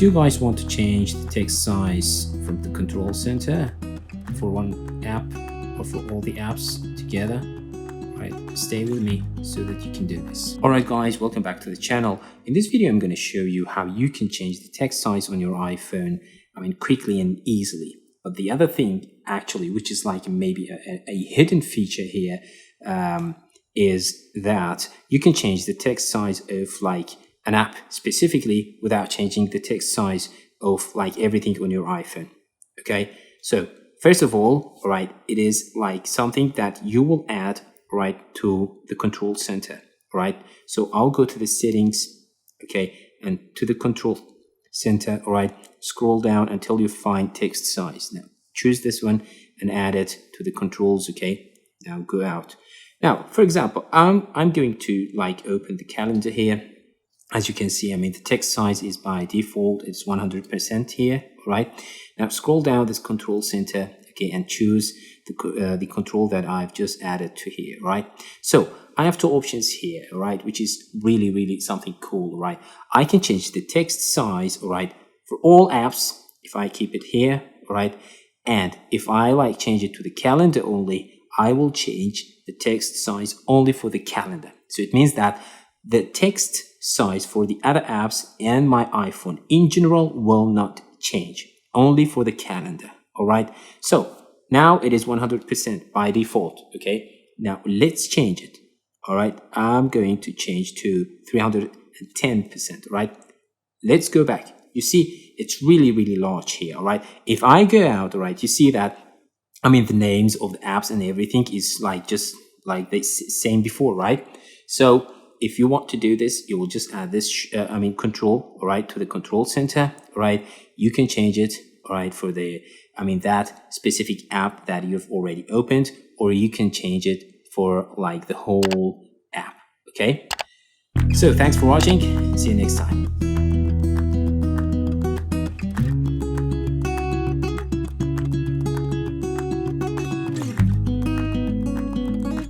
Do you guys want to change the text size from the control center for one app or for all the apps together? Right, stay with me so that you can do this. Alright guys, welcome back to the channel. In this video I'm going to show you how you can change the text size on your iPhone, quickly and easily. But the other thing actually, which is like maybe a hidden feature here, is that you can change the text size of like an app specifically without changing the text size of like everything on your iPhone. Okay, so first of all, it is like something that you will add to the control center. So I'll go to the settings, okay, and to the control center. Scroll down until you find text size. Now choose this one and add it to the controls. Okay, now go out. Now for example, I'm going to like open the calendar here. As you can see, the text size is by default, it's 100% here. Now scroll down this control center, okay, and choose the control that I've just added to here. So I have two options here, which is really something cool. I can change the text size, for all apps if I keep it here, and if I change it to the calendar only, I will change the text size only for the calendar. So it means that the text size for the other apps and my iPhone in general will not change, only for the calendar. So now it is 100% by default. Okay, now let's change it. I'm going to change to 310%. Let's go back. You see, it's really large here. If I go out, you see that the names of the apps and everything is just like the same before. So if you want to do this, you will just add this control to the control center. You can change it for the that specific app that you've already opened, or you can change it for like the whole app. Okay, so thanks for watching. See you next time.